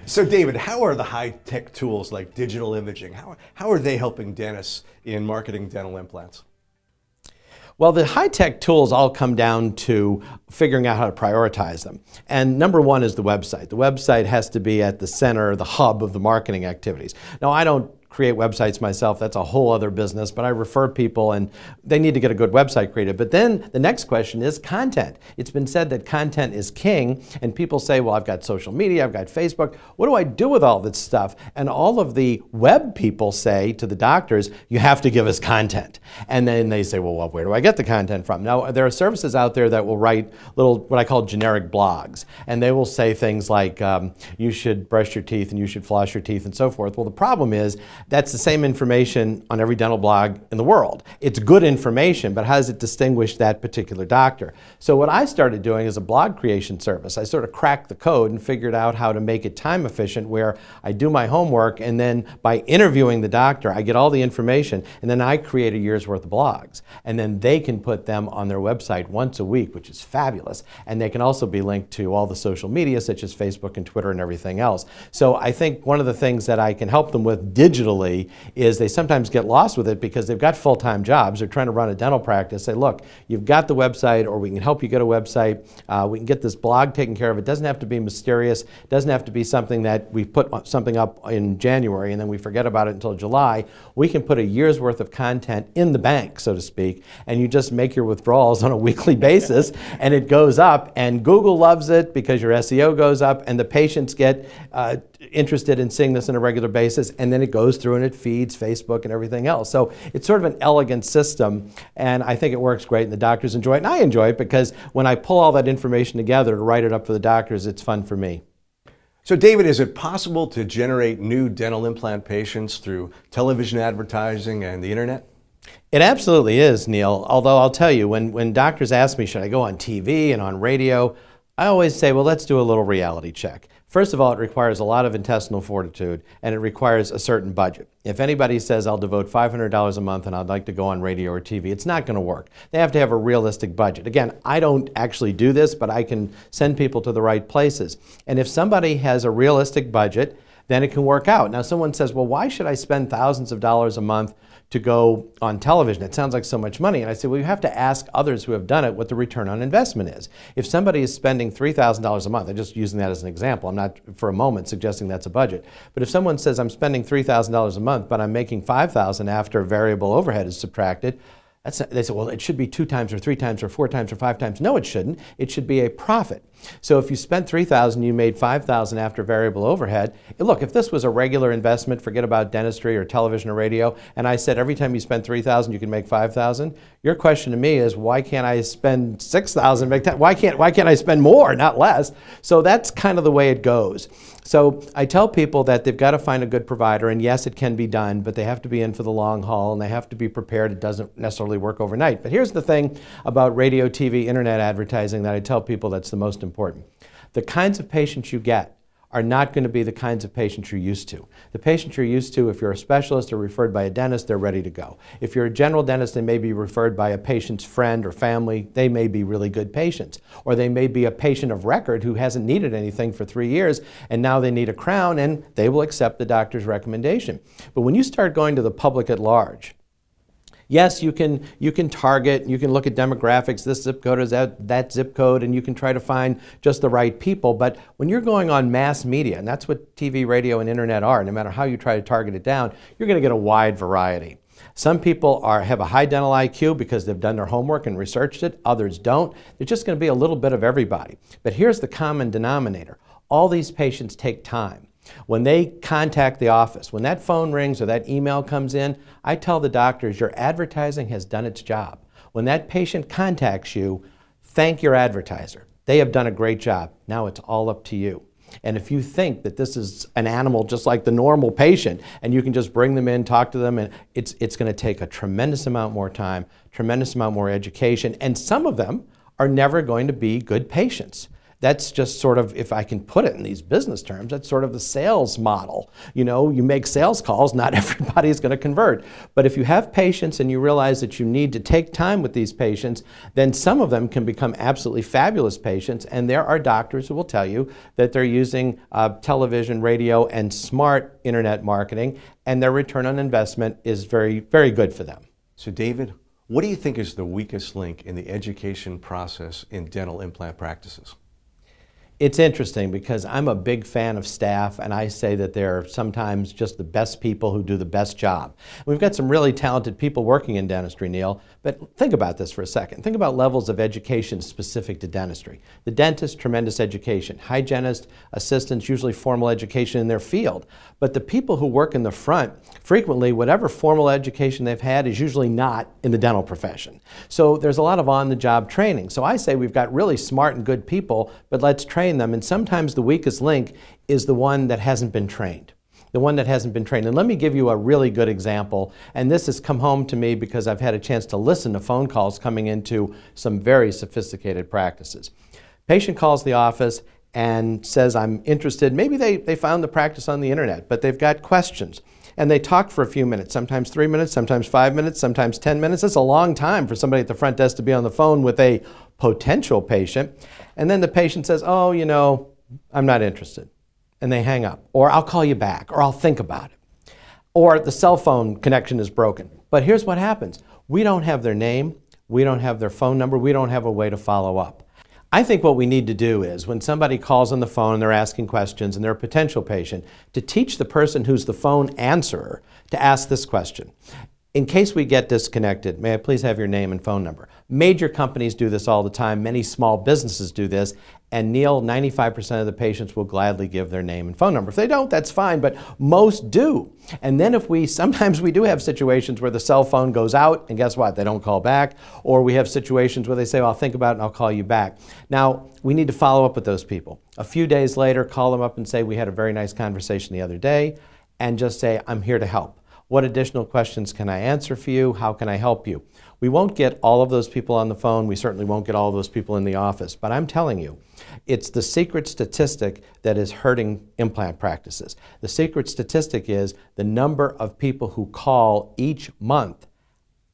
So David, how are the high-tech tools like digital imaging, how are they helping dentists in marketing dental implants? Well, the high-tech tools all come down to figuring out how to prioritize them. And number one is the website. The website has to be at the center, the hub of the marketing activities. Now, I don't create websites myself. That's a whole other business, but I refer people and they need to get a good website created. But then the next question is content. It's been said that content is king, and people say, well, I've got social media, I've got Facebook. What do I do with all this stuff? And all of the web people say to the doctors, you have to give us content. And then they say, well, where do I get the content from? Now, there are services out there that will write little, what I call generic blogs, and they will say things like, you should brush your teeth and you should floss your teeth and so forth. Well, the problem is, that's the same information on every dental blog in the world. It's good information, but how does it distinguish that particular doctor? So what I started doing is a blog creation service. I sort of cracked the code and figured out how to make it time efficient, where I do my homework, and then by interviewing the doctor, I get all the information, and then I create a year's worth of blogs. And then they can put them on their website once a week, which is fabulous. And they can also be linked to all the social media, such as Facebook and Twitter and everything else. So I think one of the things that I can help them with digitally is they sometimes get lost with it because they've got full-time jobs. They're trying to run a dental practice. Say, look, you've got the website, or we can help you get a website. We can get this blog taken care of. It doesn't have to be mysterious. It doesn't have to be something that we put something up in January and then we forget about it until July. We can put a year's worth of content in the bank, so to speak, and you just make your withdrawals on a weekly basis, and it goes up, and Google loves it because your SEO goes up, and the patients get interested in seeing this on a regular basis, and then it goes through and it feeds Facebook and everything else. So it's sort of an elegant system, and I think it works great, and the doctors enjoy it, and I enjoy it because when I pull all that information together to write it up for the doctors, it's fun for me. So David, is it possible to generate new dental implant patients through television advertising and the internet? It absolutely is, Neil, although I'll tell you, when doctors ask me, should I go on TV and on radio, I always say, well, let's do a little reality check. First of all, it requires a lot of intestinal fortitude, and it requires a certain budget. If anybody says, I'll devote $500 a month and I'd like to go on radio or TV, it's not going to work. They have to have a realistic budget. Again, I don't actually do this, but I can send people to the right places. And if somebody has a realistic budget, then it can work out. Now, someone says, well, why should I spend thousands of dollars a month to go on television? It sounds like so much money. And I say, well, you have to ask others who have done it what the return on investment is. If somebody is spending $3,000 a month, I'm just using that as an example, I'm not for a moment suggesting that's a budget, but if someone says I'm spending $3,000 a month, but I'm making $5,000 after variable overhead is subtracted, they say, well, it should be 2 times or 3 times or 4 times or 5 times. No, it shouldn't. It should be a profit. So if you spent $3,000, you made $5,000 after variable overhead. Look, if this was a regular investment, forget about dentistry or television or radio, and I said every time you spend $3,000, you can make $5,000. Your question to me is, why can't I spend $6,000? Make that? Why can't I spend more, not less? So that's kind of the way it goes. So I tell people that they've got to find a good provider, and yes, it can be done, but they have to be in for the long haul, and they have to be prepared. It doesn't necessarily work overnight. But here's the thing about radio, TV, internet advertising that I tell people that's the most important. The kinds of patients you get are not going to be the kinds of patients you're used to. The patients you're used to, if you're a specialist or referred by a dentist, they're ready to go. If you're a general dentist, they may be referred by a patient's friend or family. They may be really good patients. Or they may be a patient of record who hasn't needed anything for 3 years, and now they need a crown, and they will accept the doctor's recommendation. But when you start going to the public at large, yes, you can target, you can look at demographics, this zip code is that zip code, and you can try to find just the right people. But when you're going on mass media, and that's what TV, radio, and internet are, no matter how you try to target it down, you're going to get a wide variety. Some people have a high dental IQ because they've done their homework and researched it. Others don't. There's just going to be a little bit of everybody. But here's the common denominator. All these patients take time. When they contact the office, when that phone rings or that email comes in, I tell the doctors, your advertising has done its job. When that patient contacts you, thank your advertiser. They have done a great job. Now it's all up to you. And if you think that this is an animal just like the normal patient, and you can just bring them in, talk to them, and it's going to take a tremendous amount more time, tremendous amount more education, and some of them are never going to be good patients. That's just sort of, if I can put it in these business terms, that's sort of the sales model. You know, you make sales calls, not everybody is going to convert. But if you have patients and you realize that you need to take time with these patients, then some of them can become absolutely fabulous patients. And there are doctors who will tell you that they're using television, radio, and smart internet marketing, and their return on investment is very, very good for them. So David, what do you think is the weakest link in the education process in dental implant practices? It's interesting because I'm a big fan of staff, and I say that they're sometimes just the best people who do the best job. We've got some really talented people working in dentistry, Neil, but think about this for a second. Think about levels of education specific to dentistry. The dentist, tremendous education. Hygienist, assistants, usually formal education in their field. But the people who work in the front, frequently, whatever formal education they've had is usually not in the dental profession. So there's a lot of on-the-job training. So I say we've got really smart and good people, but let's train them. And sometimes the weakest link is the one that hasn't been trained. The one that hasn't been trained. And let me give you a really good example. And this has come home to me because I've had a chance to listen to phone calls coming into some very sophisticated practices. Patient calls the office and says, I'm interested. Maybe they found the practice on the internet, but they've got questions. And they talk for a few minutes, sometimes 3 minutes, sometimes 5 minutes, sometimes 10 minutes. That's a long time for somebody at the front desk to be on the phone with a potential patient. And then the patient says, oh, you know, I'm not interested. And they hang up. Or I'll call you back, or I'll think about it. Or the cell phone connection is broken. But here's what happens. We don't have their name. We don't have their phone number. We don't have a way to follow up. I think what we need to do is when somebody calls on the phone and they're asking questions and they're a potential patient, to teach the person who's the phone answerer to ask this question. In case we get disconnected, may I please have your name and phone number? Major companies do this all the time. Many small businesses do this. And Neil, 95% of the patients will gladly give their name and phone number. If they don't, that's fine, but most do. And then sometimes we do have situations where the cell phone goes out, and guess what? They don't call back. Or we have situations where they say, well, I'll think about it and I'll call you back. Now, we need to follow up with those people. A few days later, call them up and say, we had a very nice conversation the other day, and just say, I'm here to help. What additional questions can I answer for you? How can I help you? We won't get all of those people on the phone. We certainly won't get all of those people in the office. But I'm telling you, it's the secret statistic that is hurting implant practices. The secret statistic is the number of people who call each month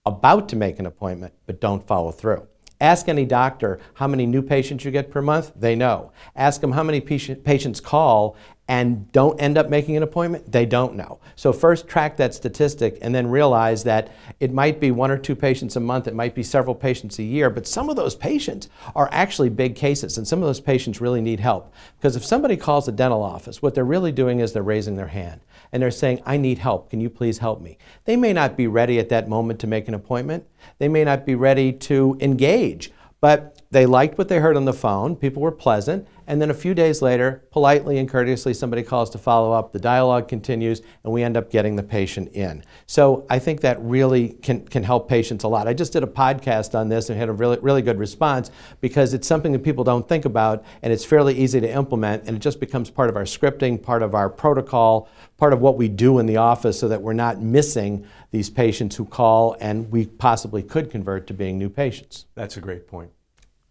about to make an appointment but don't follow through. Ask any doctor how many new patients you get per month. They know. Ask them how many patients call and don't end up making an appointment. They don't know. So first track that statistic and then realize that it might be 1 or 2 patients a month. It might be several patients a year. But some of those patients are actually big cases, and some of those patients really need help. Because if somebody calls the dental office, what they're really doing is they're raising their hand. And they're saying, I need help. Can you please help me? They may not be ready at that moment to make an appointment. They may not be ready to engage. But they liked what they heard on the phone. People were pleasant. And then a few days later, politely and courteously, somebody calls to follow up. The dialogue continues, and we end up getting the patient in. So I think that really can help patients a lot. I just did a podcast on this and had a really good response because it's something that people don't think about, and it's fairly easy to implement, and it just becomes part of our scripting, part of our protocol, part of what we do in the office so that we're not missing these patients who call and we possibly could convert to being new patients. That's a great point.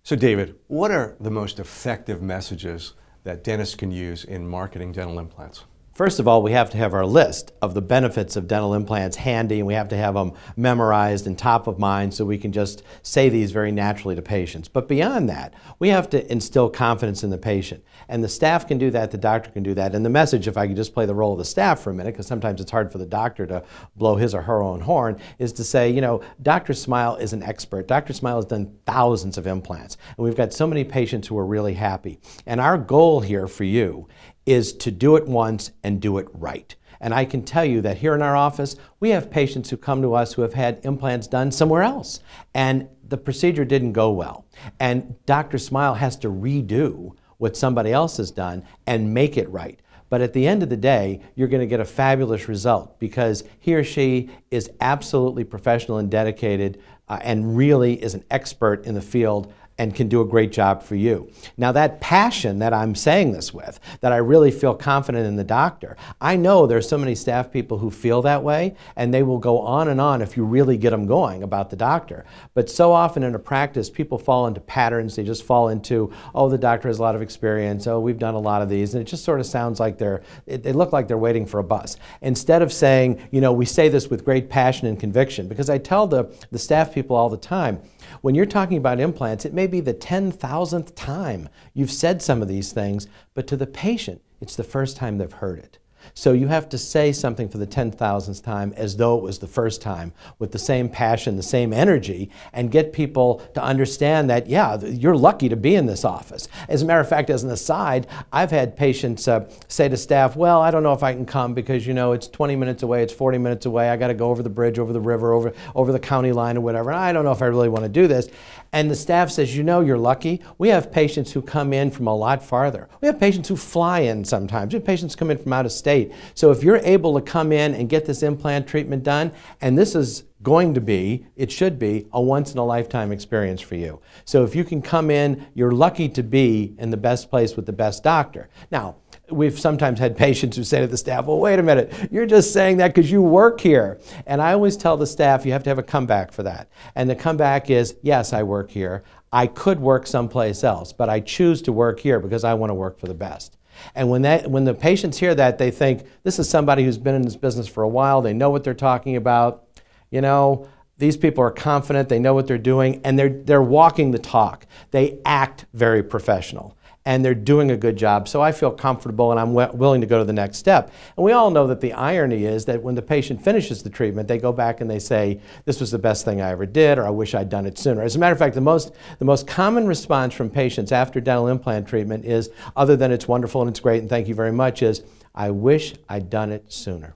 So David, what are the most effective messages that dentists can use in marketing dental implants? First of all, we have to have our list of the benefits of dental implants handy, and we have to have them memorized and top of mind so we can just say these very naturally to patients. But beyond that, we have to instill confidence in the patient. And the staff can do that, the doctor can do that. And the message, if I could just play the role of the staff for a minute, because sometimes it's hard for the doctor to blow his or her own horn, is to say, you know, Dr. Smile is an expert. Dr. Smile has done thousands of implants. And we've got so many patients who are really happy. And our goal here for you is to do it once and do it right. And I can tell you that here in our office, we have patients who come to us who have had implants done somewhere else, and the procedure didn't go well. And Dr. Smile has to redo what somebody else has done and make it right. But at the end of the day, you're going to get a fabulous result because he or she is absolutely professional and dedicated and really is an expert in the field. and can do a great job for you. Now that passion that I'm saying this with, that I really feel confident in the doctor, I know there's so many staff people who feel that way, and they will go on and on if you really get them going about the doctor. But so often in a practice, people fall into patterns. They just fall into, oh, the doctor has a lot of experience, oh, we've done a lot of these, and it just sort of sounds like they look like they're waiting for a bus. Instead of saying, you know, we say this with great passion and conviction, because I tell the staff people all the time, when you're talking about implants, it may be the 10,000th time you've said some of these things, but to the patient, it's the first time they've heard it. So you have to say something for the 10,000th time as though it was the first time, with the same passion, the same energy, and get people to understand that, yeah, you're lucky to be in this office. As a matter of fact, as an aside, I've had patients say to staff, well, I don't know if I can come because, you know, it's 20 minutes away, it's 40 minutes away, I got to go over the bridge, over the river, over the county line or whatever, and I don't know if I really want to do this. And the staff says, you know, you're lucky. We have patients who come in from a lot farther. We have patients who fly in sometimes. We have patients come in from out of state. So if you're able to come in and get this implant treatment done, and this is going to be, it should be, a once-in-a-lifetime experience for you. So if you can come in, you're lucky to be in the best place with the best doctor. Now, we've sometimes had patients who say to the staff, well, wait a minute, you're just saying that because you work here. And I always tell the staff, you have to have a comeback for that. And the comeback is, yes, I work here. I could work someplace else, but I choose to work here because I want to work for the best. And when the patients hear that, they think, this is somebody who's been in this business for a while, they know what they're talking about, you know, these people are confident, they know what they're doing, and they're walking the talk. They act very professional, and they're doing a good job. So I feel comfortable, and I'm willing to go to the next step. And we all know that the irony is that when the patient finishes the treatment, they go back and they say, this was the best thing I ever did, or I wish I'd done it sooner. As a matter of fact, the most common response from patients after dental implant treatment is, other than it's wonderful and it's great and thank you very much, is, I wish I'd done it sooner.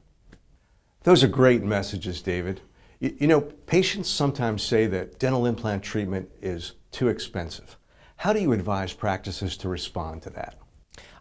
Those are great messages, David. You know, patients sometimes say that dental implant treatment is too expensive. How do you advise practices to respond to that?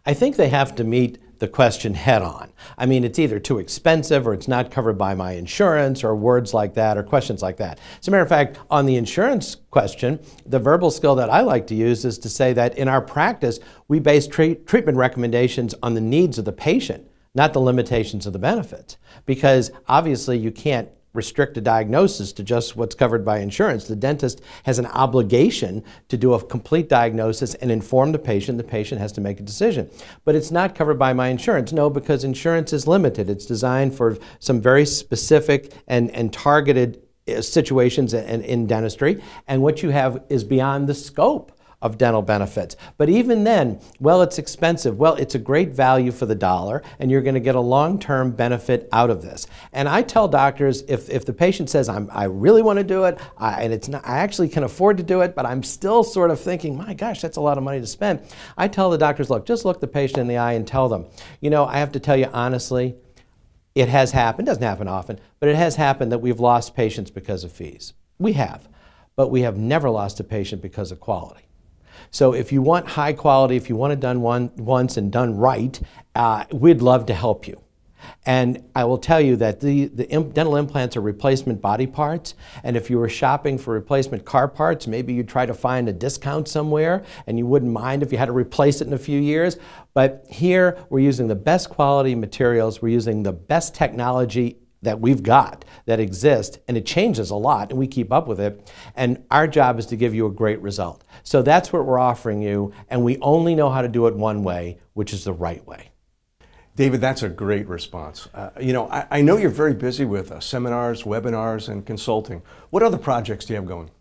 I think they have to meet the question head on. I mean, it's either too expensive or it's not covered by my insurance or words like that or questions like that. As a matter of fact, on the insurance question, the verbal skill that I like to use is to say that in our practice, we base treatment recommendations on the needs of the patient, not the limitations of the benefits. Because obviously you can't restrict a diagnosis to just what's covered by insurance. The dentist has an obligation to do a complete diagnosis and inform the patient. The patient has to make a decision. But it's not covered by my insurance. No, because insurance is limited. It's designed for some very specific and targeted situations in dentistry. And what you have is beyond the scope of dental benefits. But even then, well, it's expensive. Well, it's a great value for the dollar, and you're going to get a long-term benefit out of this. And I tell doctors, if the patient says, I really want to do it, and it's not, I actually can afford to do it, but I'm still sort of thinking, my gosh, that's a lot of money to spend. I tell the doctors, look, just look the patient in the eye and tell them, you know, I have to tell you honestly, it has happened, doesn't happen often, but it has happened that we've lost patients because of fees. We have, but we have never lost a patient because of quality. So if you want high quality, if you want it done once and done right, we'd love to help you. And I will tell you that the dental implants are replacement body parts, and if you were shopping for replacement car parts, maybe you'd try to find a discount somewhere, and you wouldn't mind if you had to replace it in a few years. But here, we're using the best quality materials, we're using the best technology that we've got, that exists, and it changes a lot, and we keep up with it. And our job is to give you a great result. So that's what we're offering you, and we only know how to do it one way, which is the right way. David, that's a great response. You know, I know you're very busy with seminars, webinars, and consulting. What other projects do you have going?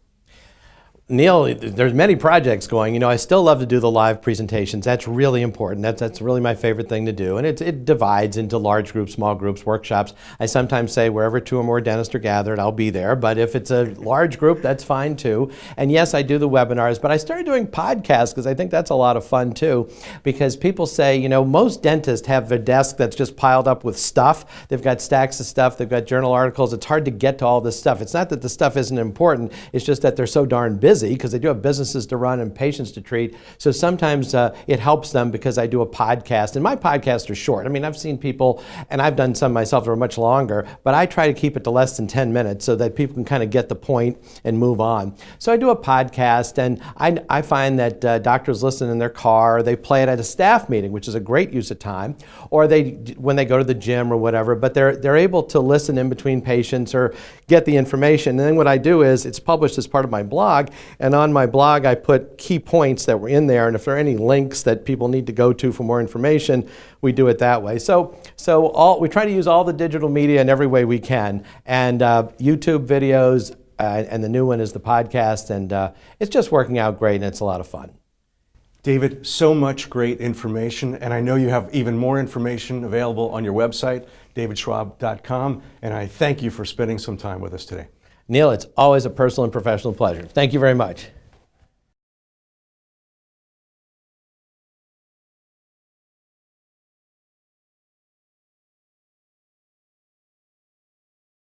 Neil, there's many projects going. You know, I still love to do the live presentations. That's really important. That's really my favorite thing to do. And it divides into large groups, small groups, workshops. I sometimes say wherever two or more dentists are gathered, I'll be there. But if it's a large group, that's fine too. And yes, I do the webinars, but I started doing podcasts because I think that's a lot of fun too. Because people say, you know, most dentists have their desk that's just piled up with stuff. They've got stacks of stuff. They've got journal articles. It's hard to get to all this stuff. It's not that the stuff isn't important. It's just that they're so darn busy busy because they do have businesses to run and patients to treat. So sometimes it helps them because I do a podcast, and my podcasts are short. I mean, I've seen people, and I've done some myself that are much longer, but I try to keep it to less than 10 minutes so that people can kind of get the point and move on. So I do a podcast, and I find that doctors listen in their car, they play it at a staff meeting, which is a great use of time, or when they go to the gym or whatever, but they're able to listen in between patients or get the information. And then what I do is it's published as part of my blog, and on my blog I put key points that were in there, and if there are any links that people need to go to for more information, we do it that way. So we try to use all the digital media in every way we can, and YouTube videos, and the new one is the podcast, and it's just working out great, and it's a lot of fun. David, so much great information, and I know you have even more information available on your website, davidschwab.com, and I thank you for spending some time with us today. Neil, it's always a personal and professional pleasure. Thank you very much.